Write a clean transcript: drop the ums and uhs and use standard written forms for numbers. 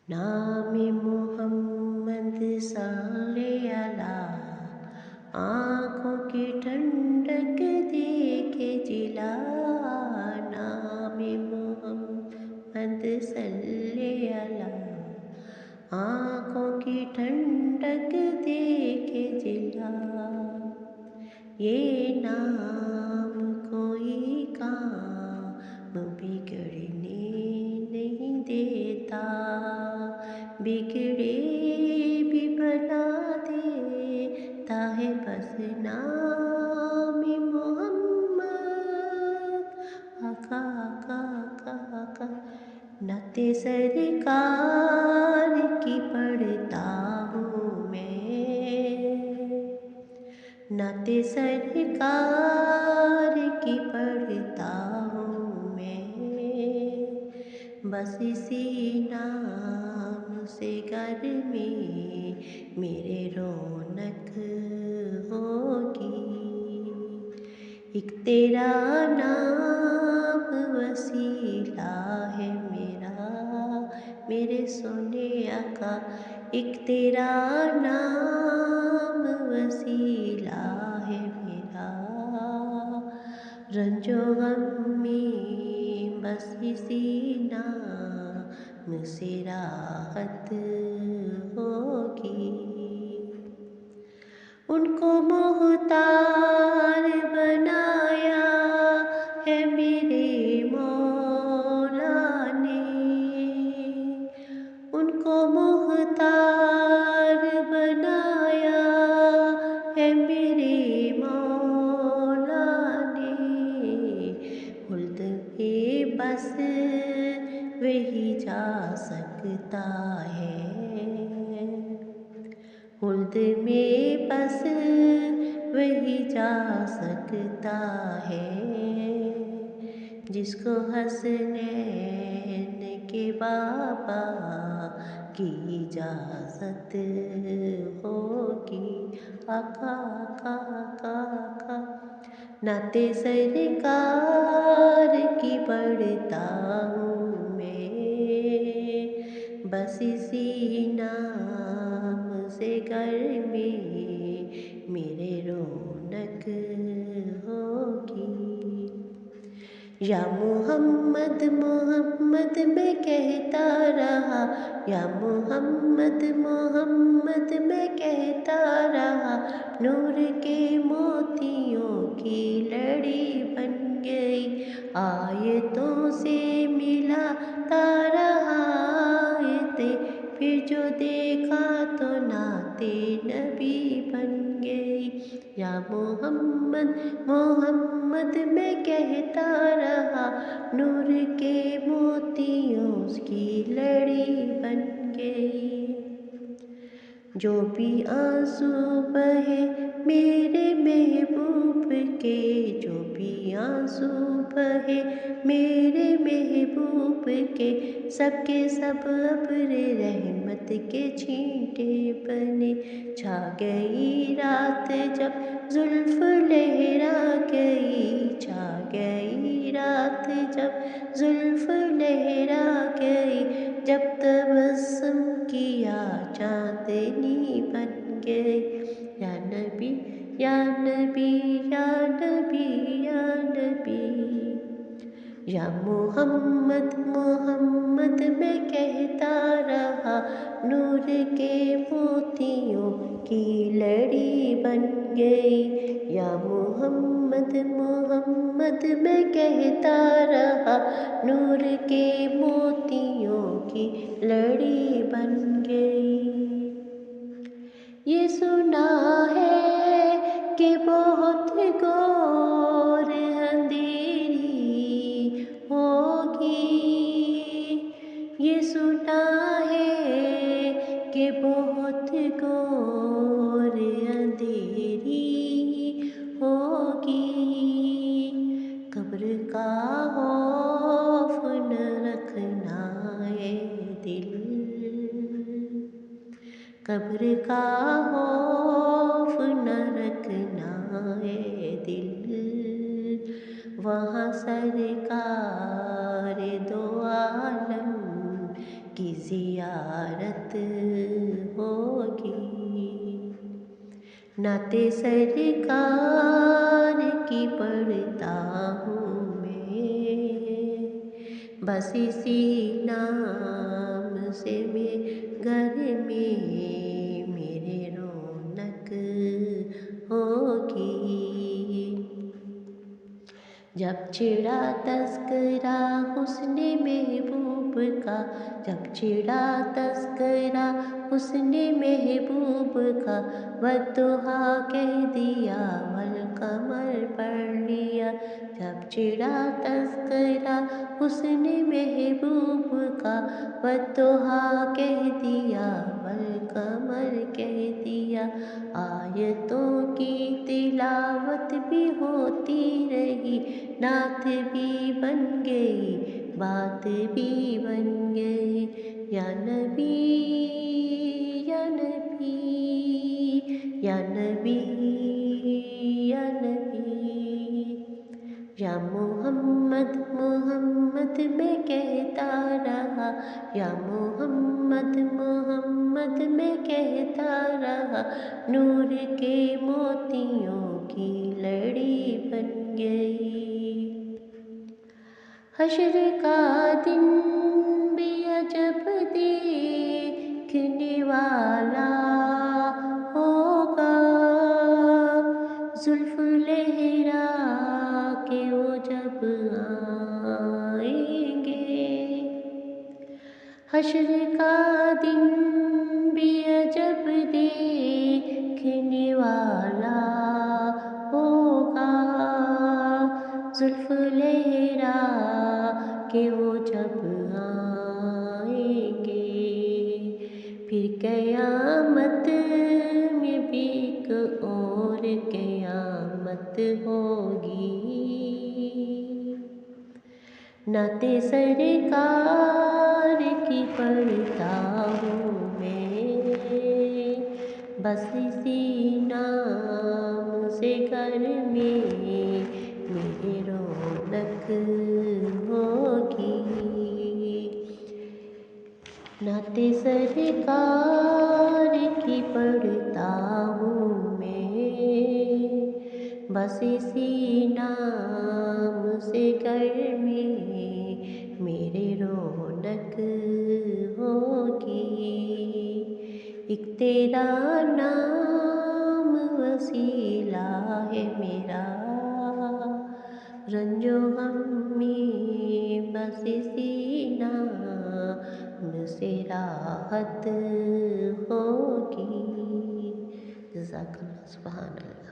नाम मोहम्मद सल्ले अला, आँखों की ठंडक दे के जिला। नाम मोहम्मद सल्ले अला, आँखों की ठंडक दे के जिला। ये नाम कोई काम बिगड़ने नहीं देता, बिगड़े भी बना देता है बस नाम मोहम्मद। आका आका आका आका, नाते सरकार की पढ़ता हूँ मैं, नाते सरकार की पढ़ता हूँ मैं। बस इसी नाम से घर में मेरे रौनक होगी। एक तेरा नाम वसीला है मेरा, मेरे सोने आका। एक तेरा नाम वसीला है मेरा, रंजो गम में बस इसी नाम से राहत होगी। उनको मुख्तार बनाया है मेरे मौला ने, उनको मुख्तार बनाया है मेरे मौला ने। खुल्द में बस वही जा सकता है, खुल्द में बस वही जा सकता है, जिसको हसनैन के बाबा की इजाज़त होगी। आका आका आका आका, नाते सरकार की पढ़ता हूँ मैं, बस इसी नाम से घर में मेरे रौनक होगी। या मोहम्मद मोहम्मद मैं कहता रहा, या मोहम्मद मोहम्मद मैं कहता रहा। नूर के मोतियों की लड़ी बन गई, आयतों से मिलाता रहा आयते, फिर जो देखा तो नाते नबी बन गई। या मोहम्मद मोहम्मद मैं कहता रहा, नूर के मोतियों की लड़ी बन गई। जो भी आंसू बहे मेरे महबूब के, जो भी आंसू बहे मेरे महबूब के, सबके सब अब्रे रहमत के छींटे बने। छा गई रात जब जुल्फ लहरा गई, छा गई रात जब जुल्फ लहरा गई, जब तबस्सुम किया चांदनी बन गई। या नबी या नबी या नबी या नबी, या मोहम्मद मोहम्मद मैं कहता रहा। नूर के मोतियों की लड़ी बन गई। या मोहम्मद मोहम्मद मैं कहता रहा, नूर के मोतियों की लड़ी बन गई। ये सुना है कि बहुत घोर अंधेरी होगी, ये सुना है कि बहुत घोर अंधेरी होगी। कब्र का खौफ न रखना है दिल, कब्र का खौफ न रखना है दिल। वहाँ सरकार दो आलम کی زیارت ہوگی، نعت سرکار کی پڑھتا ہوں میں، بس اسی نام سے میں گھر میں میرے رونق ہوگی۔ جب چھڑا تذکرہ حسن محبوب کا، جب چھڑا تذکرہ حسن محبوب کا، والضحیٰ کہہ دیا والقمر پڑھ لیا، جب چھڑا تذکرہ حسن محبوب کا، والضحیٰ کہہ دیا والقمر کہہ دیا، آیتوں کی تلاوت بھی ہوتی رہی، نعت بھی بن گئی، بات بھی بن گئی، یا نبی یا نبی یا نبی یا نبی، یا محمد محمد میں کہتا رہا، یا محمد محمد میں کہتا رہا، نور کے موتیوں کی لڑی بن گئی۔ حشر کا دن بھی عجب دیکھنے والا ہوگا، زلف لہرا کے وہ جب آئیں گے، حشر کا دن بھی عجب دیکھنے والا ہوگا، زلف لہرا کہ وہ جب آئیں گے، پھر قیامت میں بھی ایک اور قیامت ہوگی، نعت سرکار کی پڑھتا ہوں میں، بس اسی نام سے گھر میں میرے رونق ہوگی، نعت سرکار کی پڑھتا ہوں میں، بس اسی نام سے گھر میں میرے رونق ہوگی، ایک تیرا نام وسیلہ ہے میرا، رنج و غم میں بس اسی نام سے راحت ہوگی۔ جزاک اللہ، سبحان اللہ۔